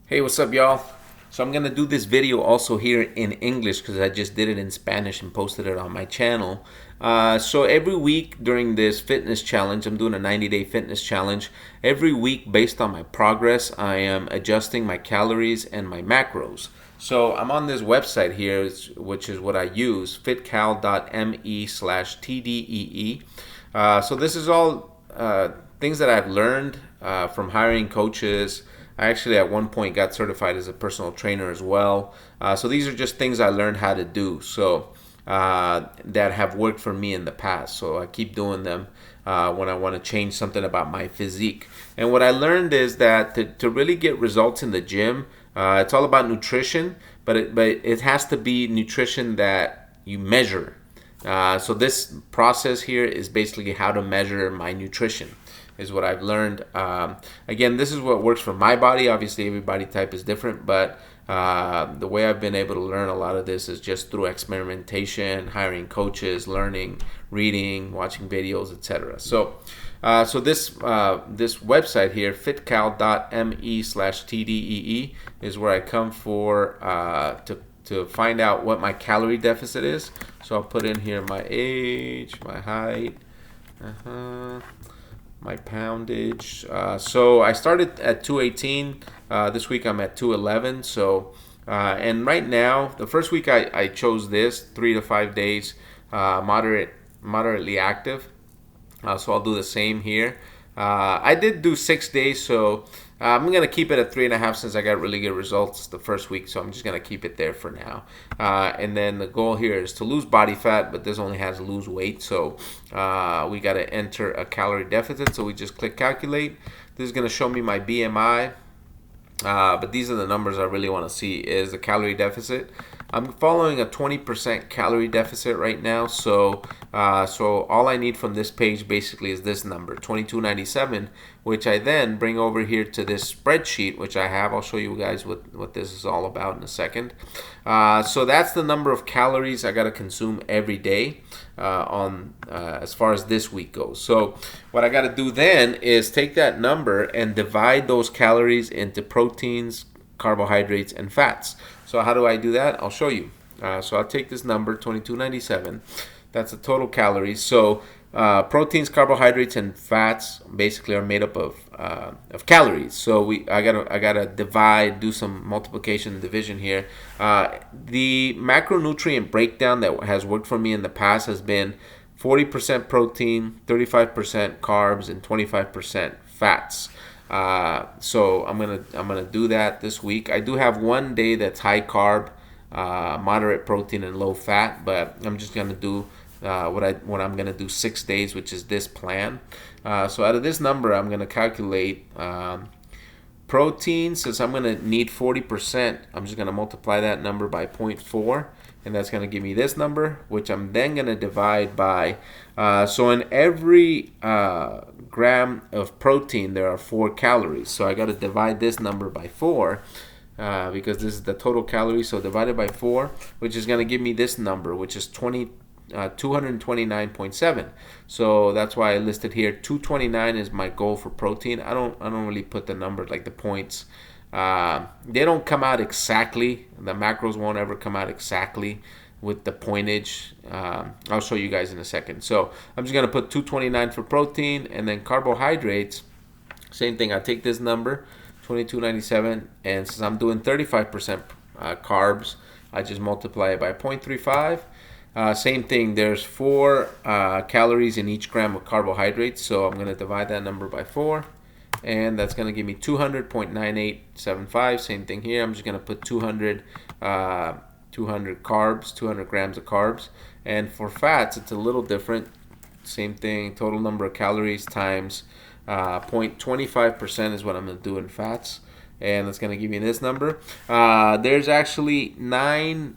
Hey, what's up, y'all? So I'm gonna do this video also here in English because I just did it in Spanish and posted it on my channel. So every week during this fitness challenge, I'm doing a 90-day fitness challenge. Every week, based on my progress, I am adjusting my calories and my macros. So I'm on this website here, which is what I use, fitcal.me/TDEE. So this is all things that I've learned from hiring coaches. I actually at one point got certified as a personal trainer as well. So these are just things I learned how to do. So that have worked for me in the past. So I keep doing them when I want to change something about my physique. And what I learned is that to really get results in the gym, it's all about nutrition, but it has to be nutrition that you measure. So this process here is basically how to measure my nutrition is what I've learned. Again, this is what works for my body. Obviously, every body type is different, but the way I've been able to learn a lot of this is just through experimentation, hiring coaches, learning, reading, watching videos, etc. So this website here, fitcal.me/TDEE, is where I come for to find out what my calorie deficit is. So I'll put in here my age, my height, my poundage. So I started at 218. This week I'm at 211. So and right now, the first week I chose this 3 to 5 days, moderately active. So I'll do the same here. I did do 6 days, so I'm gonna keep it at 3.5 since I got really good results the first week. So I'm just gonna keep it there for now. And then the goal here is to lose body fat, but this only has lose weight. So we gotta enter a calorie deficit. So we just click calculate. This is gonna show me my BMI. But these are the numbers I really want to see is the calorie deficit. I'm following a 20% calorie deficit right now, so all I need from this page basically is this number, 2297, which I then bring over here to this spreadsheet, which I have. I'll show you guys what this is all about in a second. So that's the number of calories I got to consume every day as far as this week goes. So what I got to do then is take that number and divide those calories into proteins, carbohydrates, and fats. So how do I do that? I'll show you. So I'll take this number, 2297. That's the total calories. So proteins, carbohydrates, and fats basically are made up of calories. So I gotta divide, do some multiplication and division here. The macronutrient breakdown that has worked for me in the past has been 40% protein, 35% carbs, and 25% fats. So I'm gonna do that this week. I do have one day that's high carb, moderate protein, and low fat, but I'm just gonna do what I'm gonna do 6 days, which is this plan. So out of this number, I'm gonna calculate protein. Since I'm gonna need 40%, I'm just gonna multiply that number by 0.4. And that's going to give me this number, which I'm then going to divide by. So in every gram of protein, there are 4 calories. So I got to divide this number by 4 because this is the total calories. So divided by 4, which is going to give me this number, which is 229.7. So that's why I listed here 229 is my goal for protein. I don't really put the number like the points. They don't come out exactly. The macros won't ever come out exactly with the pointage. I'll show you guys in a second. So I'm just going to put 229 for protein, and then carbohydrates, same thing. I take this number, 2297, and since I'm doing 35% carbs, I just multiply it by 0.35. Same thing, there's 4 calories in each gram of carbohydrates, so I'm going to divide that number by 4. And that's going to give me 200.9875. Same thing here. I'm just going to put 200 carbs, 200 grams of carbs. And for fats, it's a little different. Same thing. Total number of calories times 0.25% is what I'm going to do in fats. And that's going to give me this number. There's actually 9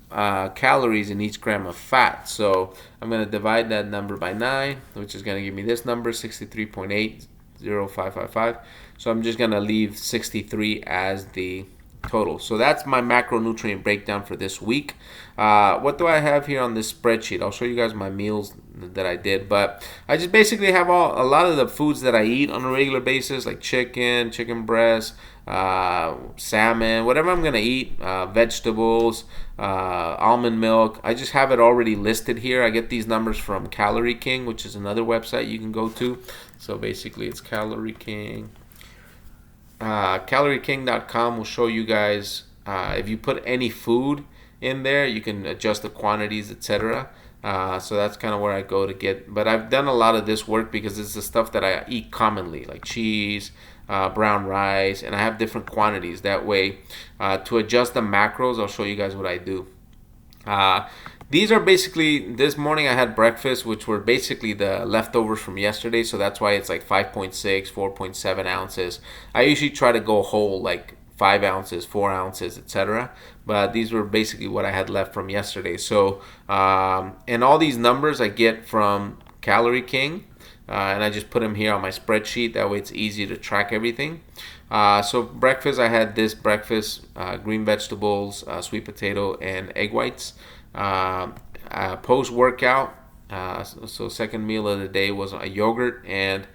calories in each gram of fat. So I'm going to divide that number by 9, which is going to give me this number, 63.8. 0.555. So I'm just gonna leave 63 as the total. So that's my macronutrient breakdown for this week. What do I have here on this spreadsheet? I'll show you guys my meals that I did, but I just basically have a lot of the foods that I eat on a regular basis, like chicken breast, salmon, whatever I'm gonna eat, vegetables, almond milk. I just have it already listed here. I get these numbers from Calorie King, which is another website you can go to. So basically it's Calorie King. CalorieKing.com will show you guys if you put any food in there, you can adjust the quantities, etc. So that's kind of where I go to get. But I've done a lot of this work because it's the stuff that I eat commonly, like cheese, brown rice, and I have different quantities. That way, to adjust the macros, I'll show you guys what I do. These are basically, this morning I had breakfast, which were basically the leftovers from yesterday, so that's why it's like 5.6, 4.7 ounces. I usually try to go whole, like 5 ounces, 4 ounces, etc. But these were basically what I had left from yesterday. So, and all these numbers I get from Calorie King, and I just put them here on my spreadsheet. That way it's easy to track everything. So breakfast, I had this breakfast, green vegetables, sweet potato, and egg whites. Post-workout, so second meal of the day was a yogurt, and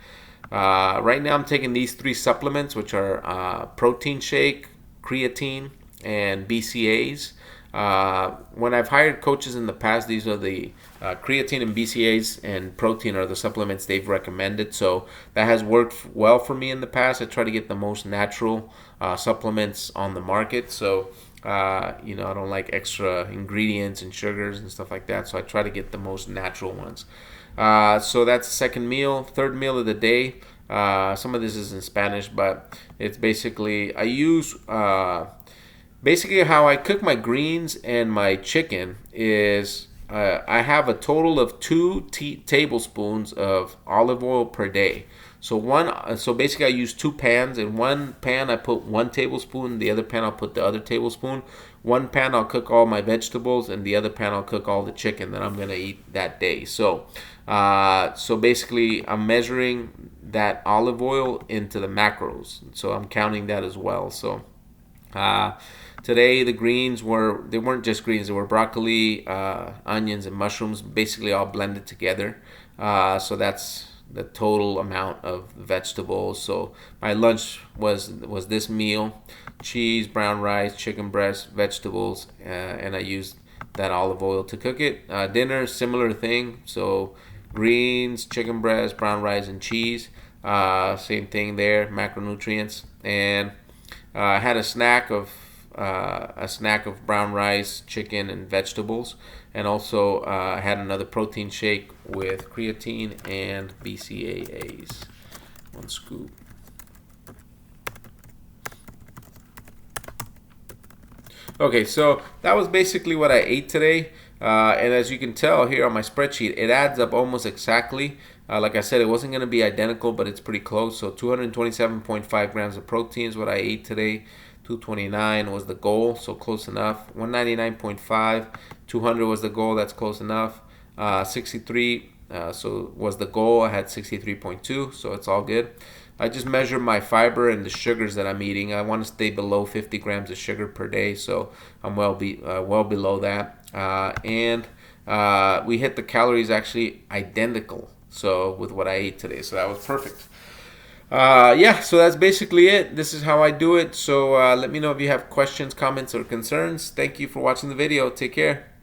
right now I'm taking these 3 supplements, which are protein shake, creatine, and BCAAs. When I've hired coaches in the past, these are the creatine and BCAAs and protein are the supplements they've recommended. So that has worked well for me in the past. I try to get the most natural supplements on the market. So I don't like extra ingredients and sugars and stuff like that. So I try to get the most natural ones. So that's the second meal. Third meal of the day. Some of this is in Spanish, but it's basically I use. Basically, how I cook my greens and my chicken is I have a total of 2 tablespoons of olive oil per day. So basically, I use 2 pans. In one pan, I put 1 tablespoon. The other pan, I'll put the other tablespoon. One pan, I'll cook all my vegetables, and the other pan, I'll cook all the chicken that I'm gonna eat that day. So basically, I'm measuring that olive oil into the macros. So I'm counting that as well. So. Today the greens they weren't just greens, they were broccoli, onions, and mushrooms, basically all blended together. So that's the total amount of vegetables. So my lunch was this meal: cheese, brown rice, chicken breast, vegetables, and I used that olive oil to cook it. Dinner, similar thing. So greens, chicken breast, brown rice, and cheese. Same thing there, macronutrients. And I had a snack of brown rice, chicken, and vegetables, and also I had another protein shake with creatine and BCAAs. 1 scoop. Okay, so that was basically what I ate today. And as you can tell here on my spreadsheet, it adds up almost exactly. Like I said, it wasn't going to be identical, but it's pretty close. So 227.5 grams of protein is what I ate today. 229 was the goal, so close enough. 199.5, 200 was the goal, that's close enough. 63 so was the goal. I had 63.2, so it's all good. I just measure my fiber and the sugars that I'm eating. I want to stay below 50 grams of sugar per day, so I'm well below that. And we hit the calories actually identical, so with what I ate today, so that was perfect. So that's basically it. This is how I do it. So let me know if you have questions, comments, or concerns. Thank you for watching the video. Take care.